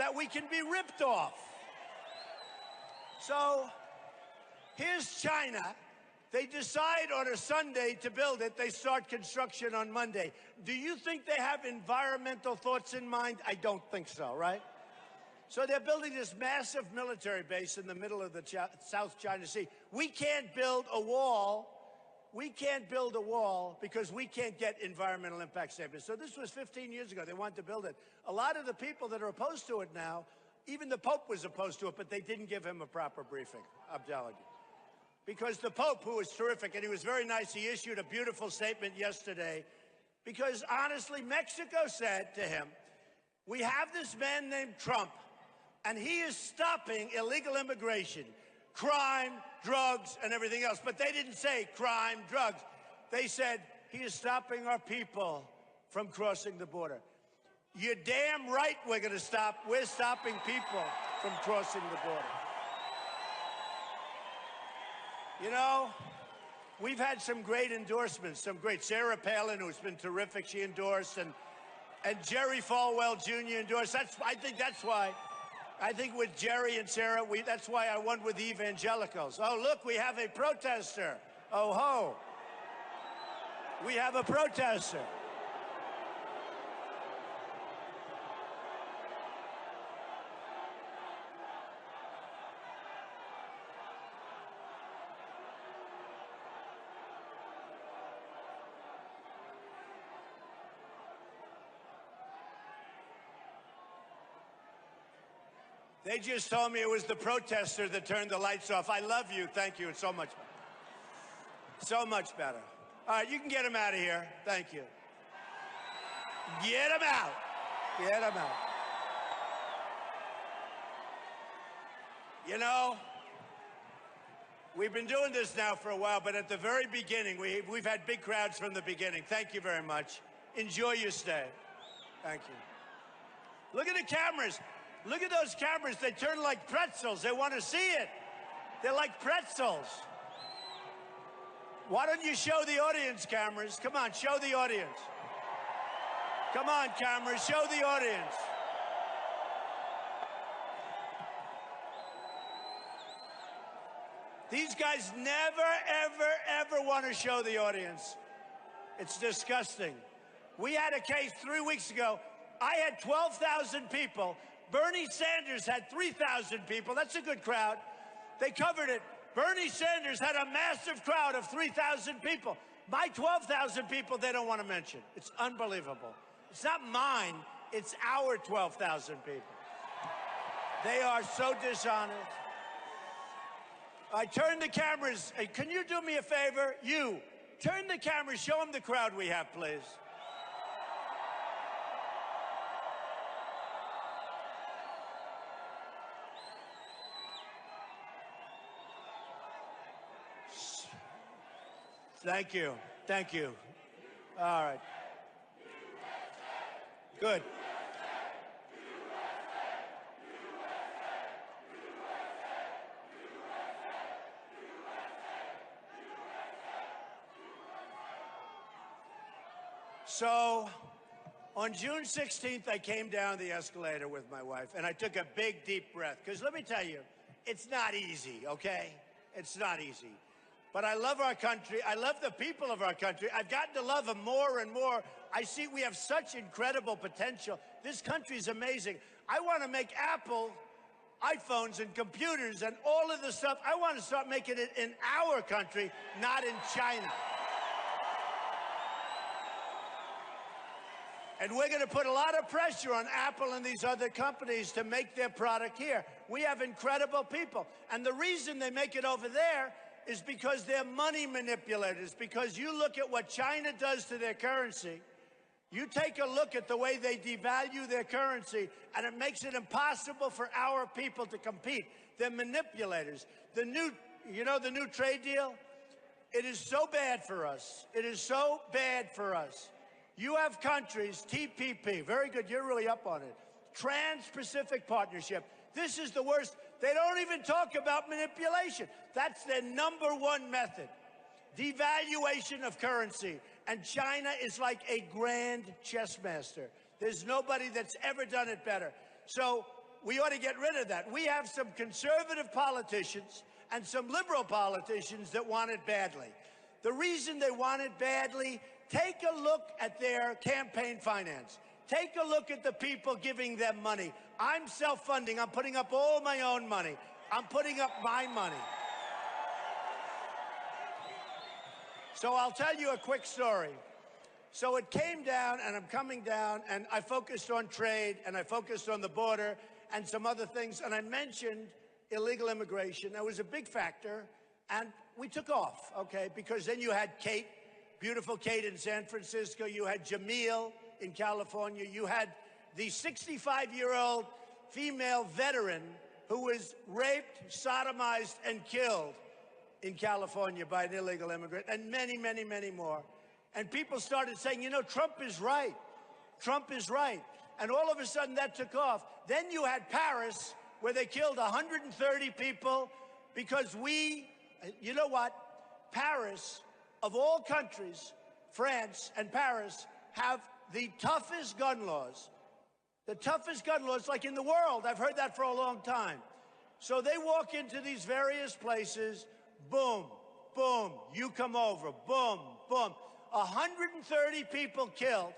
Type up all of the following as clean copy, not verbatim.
that we can be ripped off. So here's China. They decide on a Sunday to build it. They start construction on Monday. Do you think they have environmental thoughts in mind? I don't think so, right? So they're building this massive military base in the middle of the South China Sea. We can't build a wall. We can't build a wall because we can't get environmental impact statements. So this was 15 years ago. They wanted to build it. A lot of the people that are opposed to it now, even the Pope was opposed to it, but they didn't give him a proper briefing, I'm telling you. Because the Pope, who was terrific, and he was very nice, he issued a beautiful statement yesterday. Because honestly, Mexico said to him, we have this man named Trump, and he is stopping illegal immigration, crime, drugs, and everything else. But they didn't say crime, drugs. They said he is stopping our people from crossing the border. You're damn right we're going to stop. We're stopping people from crossing the border. You know, we've had some great endorsements, some great. Sarah Palin, who's been terrific, she endorsed, and Jerry Falwell Jr. endorsed. I think with Jerry and Sarah, that's why I won with the evangelicals. Oh, look, we have a protester. Oh, ho. We have a protester. They just told me it was the protester that turned the lights off. I love you. Thank you. It's so much better. So much better. All right, you can get him out of here. Thank you. Get him out. Get him out. You know, we've been doing this now for a while, but at the very beginning, we've had big crowds from the beginning. Thank you very much. Enjoy your stay. Thank you. Look at the cameras. Look at those cameras. They turn like pretzels. They want to see it. They're like pretzels. Why don't you show the audience, cameras? Come on, show the audience. Come on, cameras, show the audience. These guys never, ever, ever want to show the audience. It's disgusting. We had a case 3 weeks ago. I had 12,000 people. Bernie Sanders had 3,000 people. That's a good crowd. They covered it. Bernie Sanders had a massive crowd of 3,000 people. My 12,000 people, they don't want to mention. It's unbelievable. It's not mine. It's our 12,000 people. They are so dishonest. I turn the cameras. Hey, can you do me a favor? You, turn the cameras. Show them the crowd we have, please. Thank you. Thank you. All right. Good. So, on June 16th, I came down the escalator with my wife, and I took a big, deep breath. Because let me tell you, it's not easy, okay? It's not easy. But I love our country. I love the people of our country. I've gotten to love them more and more. I see we have such incredible potential. This country is amazing. I want to make Apple iPhones and computers and all of the stuff. I want to start making it in our country, not in China. And we're going to put a lot of pressure on Apple and these other companies to make their product here. We have incredible people. And the reason they make it over there is because they're money manipulators. Because you look at what China does to their currency, you take a look at the way they devalue their currency, and it makes it impossible for our people to compete. They're manipulators. The new trade deal, it is so bad for us. It is so bad for us. You have countries, TPP, very good, you're really up on it. Trans-Pacific Partnership. This is the worst. They don't even talk about manipulation. That's their #1 method. Devaluation of currency. And China is like a grand chess master. There's nobody that's ever done it better. So we ought to get rid of that. We have some conservative politicians and some liberal politicians that want it badly. The reason they want it badly, take a look at their campaign finance. Take a look at the people giving them money. I'm self-funding. I'm putting up all my own money. I'm putting up my money. So I'll tell you a quick story. So it came down, and I'm coming down, and I focused on trade, and I focused on the border, and some other things, and I mentioned illegal immigration. That was a big factor, and we took off, okay? Because then you had Kate, beautiful Kate in San Francisco. You had Jamil in California. You had the 65-year-old female veteran who was raped, sodomized, and killed in California by an illegal immigrant, and many, many, many more. And people started saying, you know, Trump is right. Trump is right. And all of a sudden that took off. Then you had Paris, where they killed 130 people because you know what? Paris, of all countries, France and Paris, have the toughest gun laws. The toughest gun laws, like in the world. I've heard that for a long time. So they walk into these various places, boom, boom, you come over, boom, boom. 130 people killed,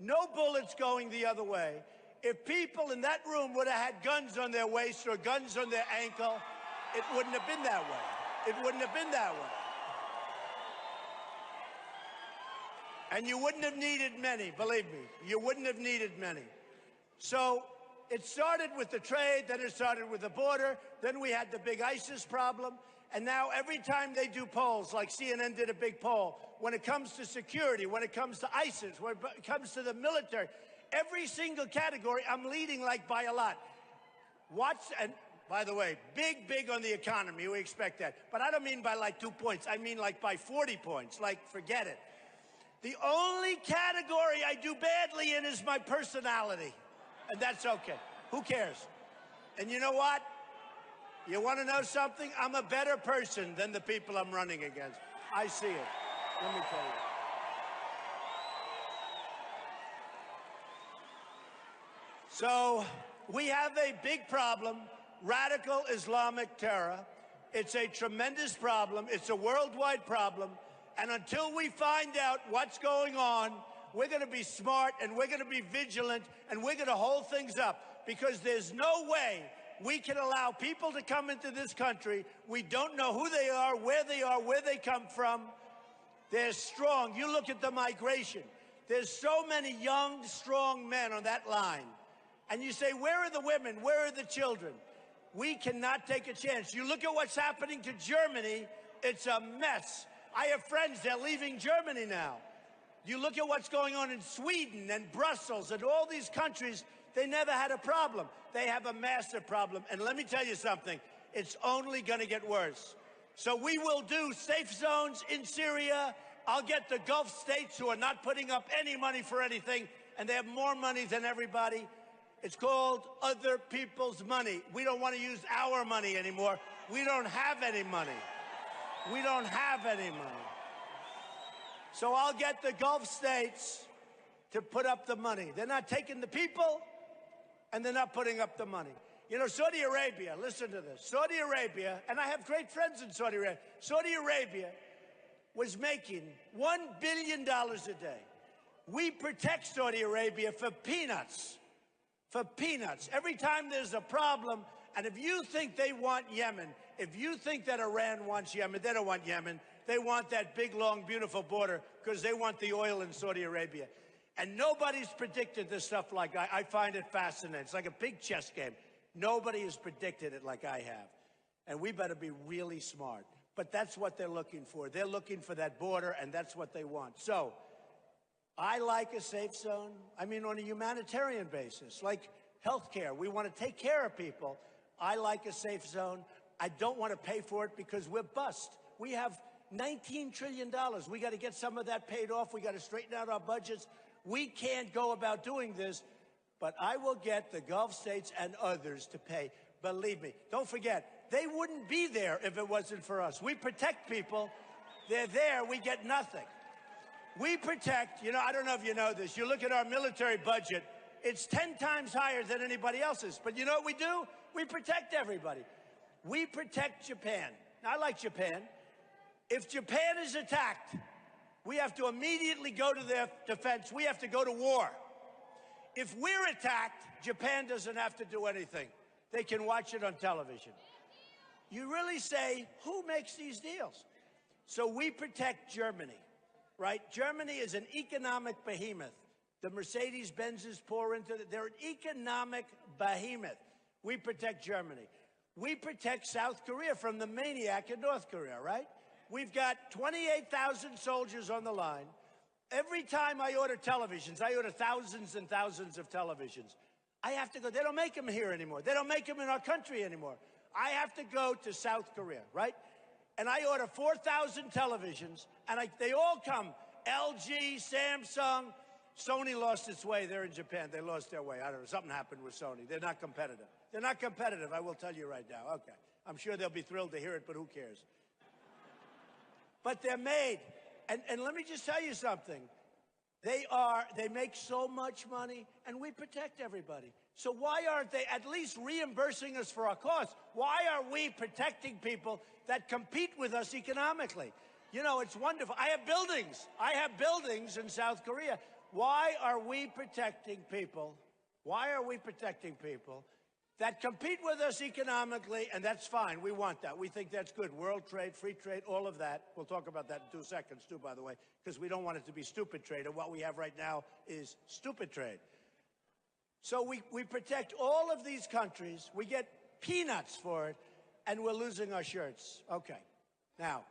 no bullets going the other way. If people in that room would have had guns on their waist or guns on their ankle, it wouldn't have been that way. It wouldn't have been that way. And you wouldn't have needed many, believe me. You wouldn't have needed many. So it started with the trade, then it started with the border, then we had the big ISIS problem, and now every time they do polls, like CNN did a big poll, when it comes to security, when it comes to ISIS, when it comes to the military, every single category, I'm leading like by a lot. And by the way, big on the economy, we expect that. But I don't mean by like 2 points, I mean like by 40 points, like forget it. The only category I do badly in is my personality. And that's okay. Who cares? And you know what? You want to know something? I'm a better person than the people I'm running against. I see it. Let me tell you. So we have a big problem, radical Islamic terror. It's a tremendous problem. It's a worldwide problem. And until we find out what's going on, we're going to be smart and we're going to be vigilant and we're going to hold things up, because there's no way we can allow people to come into this country. We don't know who they are, where they come from. They're strong. You look at the migration. There's so many young, strong men on that line. And you say, where are the women? Where are the children? We cannot take a chance. You look at what's happening to Germany, it's a mess. I have friends, they're leaving Germany now. You look at what's going on in Sweden and Brussels and all these countries, they never had a problem. They have a massive problem. And let me tell you something, it's only going to get worse. So we will do safe zones in Syria. I'll get the Gulf states who are not putting up any money for anything, and they have more money than everybody. It's called other people's money. We don't want to use our money anymore. We don't have any money. We don't have any money. So I'll get the Gulf states to put up the money. They're not taking the people, and they're not putting up the money. You know, Saudi Arabia, listen to this. Saudi Arabia, and I have great friends in Saudi Arabia. Saudi Arabia was making $1 billion a day. We protect Saudi Arabia for peanuts. For peanuts. Every time there's a problem, and if you think they want Yemen, if you think that Iran wants Yemen, they don't want Yemen. They want that big, long, beautiful border because they want the oil in Saudi Arabia. And nobody's predicted this stuff like I find it fascinating. It's like a big chess game. Nobody has predicted it like I have. And we better be really smart. But that's what they're looking for. They're looking for that border, and that's what they want. So I like a safe zone. I mean, on a humanitarian basis, like healthcare. We want to take care of people. I like a safe zone. I don't want to pay for it because we're bust. We have $19 trillion. We got to get some of that paid off. We got to straighten out our budgets. We can't go about doing this, but I will get the Gulf states and others to pay. Believe me. Don't forget, they wouldn't be there if it wasn't for us. We protect people. They're there. We get nothing. We protect, you know, I don't know if you know this. You look at our military budget, It's 10 times higher than anybody else's. But you know what we do? We protect everybody. We protect Japan. Now, I like Japan. If Japan is attacked, we have to immediately go to their defense. We have to go to war. If we're attacked, Japan doesn't have to do anything. They can watch it on television. You really say, who makes these deals? So we protect Germany, right? Germany is an economic behemoth. The Mercedes-Benzes pour into it. They're an economic behemoth. We protect Germany. We protect South Korea from the maniac in North Korea, right? We've got 28,000 soldiers on the line. Every time I order televisions, I order thousands and thousands of televisions. I have to go. They don't make them here anymore. They don't make them in our country anymore. I have to go to South Korea, right? And I order 4,000 televisions, and they all come. LG, Samsung, Sony lost its way. They're in Japan. They lost their way. I don't know. Something happened with Sony. They're not competitive. They're not competitive, I will tell you right now. Okay. I'm sure they'll be thrilled to hear it, but who cares? But they're made. And let me just tell you something. They make so much money, and we protect everybody. So why aren't they at least reimbursing us for our costs? Why are we protecting people that compete with us economically? You know, it's wonderful. I have buildings. I have buildings in South Korea. Why are we protecting people? Why are we protecting people that compete with us economically? And that's fine. We want that. We think that's good. World trade, free trade, all of that. We'll talk about that in 2 seconds, too, by the way, because we don't want it to be stupid trade. And what we have right now is stupid trade. So we protect all of these countries. We get peanuts for it, and we're losing our shirts. Okay. Now,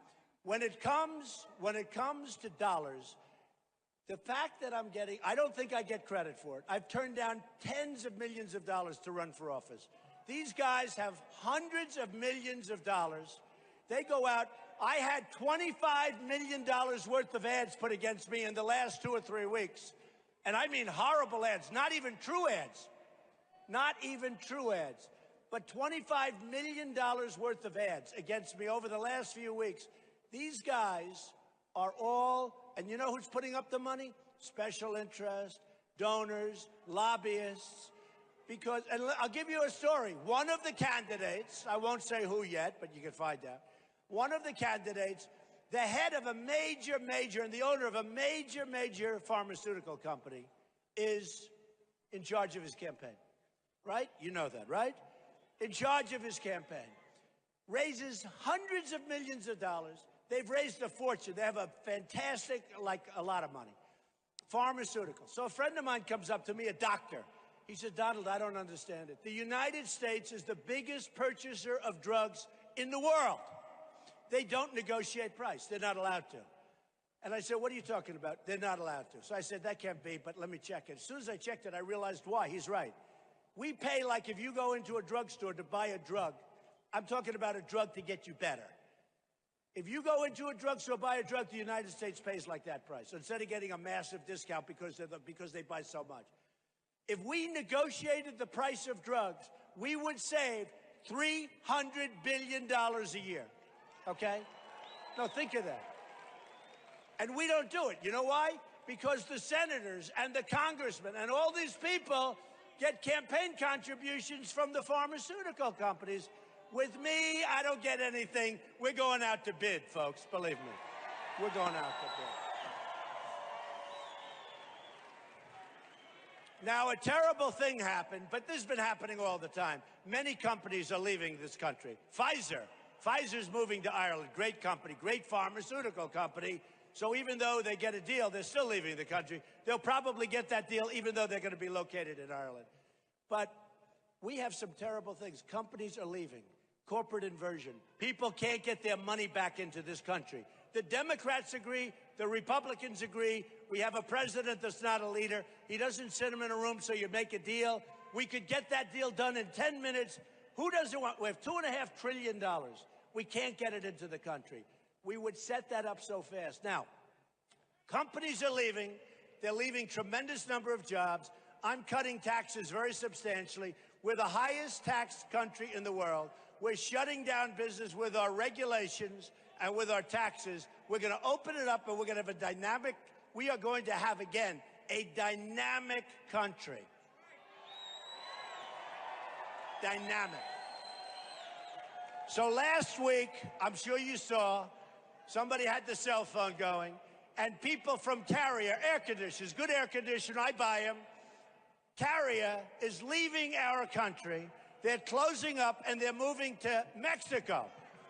when it comes to dollars, the fact that I'm getting, I don't think I get credit for it. I've turned down tens of millions of dollars to run for office. These guys have hundreds of millions of dollars. They go out. I had $25 million worth of ads put against me in the last 2 or 3 weeks. And I mean horrible ads, not even true ads. Not even true ads. But $25 million worth of ads against me over the last few weeks. These guys are all, and you know who's putting up the money? Special interest, donors, lobbyists. Because, and I'll give you a story. One of the candidates, I won't say who yet, but you can find out. One of the candidates, the head of a major, and the owner of a major pharmaceutical company is in charge of his campaign, right? You know that, right? In charge of his campaign. Raises hundreds of millions of dollars. They've raised a fortune. They have a fantastic, like a lot of money. Pharmaceuticals. So a friend of mine comes up to me, a doctor. He said, Donald, I don't understand it. The United States is the biggest purchaser of drugs in the world. They don't negotiate price. They're not allowed to. And I said, what are you talking about? They're not allowed to. So I said, that can't be, but let me check it. As soon as I checked it, I realized why. He's right. We pay like if you go into a drugstore to buy a drug. I'm talking about a drug to get you better. If you go into a drugstore, buy a drug, the United States pays like that price. So instead of getting a massive discount because they buy so much. If we negotiated the price of drugs, we would save $300 billion a year. Okay? No, think of that. And we don't do it. You know why? Because the senators and the congressmen and all these people get campaign contributions from the pharmaceutical companies. With me, I don't get anything. We're going out to bid, folks. Believe me. We're going out to bid. Now, a terrible thing happened, but this has been happening all the time. Many companies are leaving this country. Pfizer's moving to Ireland. Great company, great pharmaceutical company. So even though they get a deal, they're still leaving the country. They'll probably get that deal even though they're going to be located in Ireland. But we have some terrible things. Companies are leaving. Corporate inversion. People can't get their money back into this country. The Democrats agree. The Republicans agree. We have a president that's not a leader. He doesn't sit them in a room so you make a deal. We could get that deal done in 10 minutes. Who doesn't want? We have $2.5 trillion. We can't get it into the country. We would set that up so fast. Now, companies are leaving. They're leaving tremendous number of jobs. I'm cutting taxes very substantially. We're the highest taxed country in the world. We're shutting down business with our regulations and with our taxes. We're going to open it up, and we're going to have a dynamic, we are going to have, again, a dynamic country. dynamic. So last week, I'm sure you saw, somebody had the cell phone going, and people from Carrier, air conditioners, good air conditioner, I buy them. Carrier is leaving our country. They're closing up and they're moving to Mexico.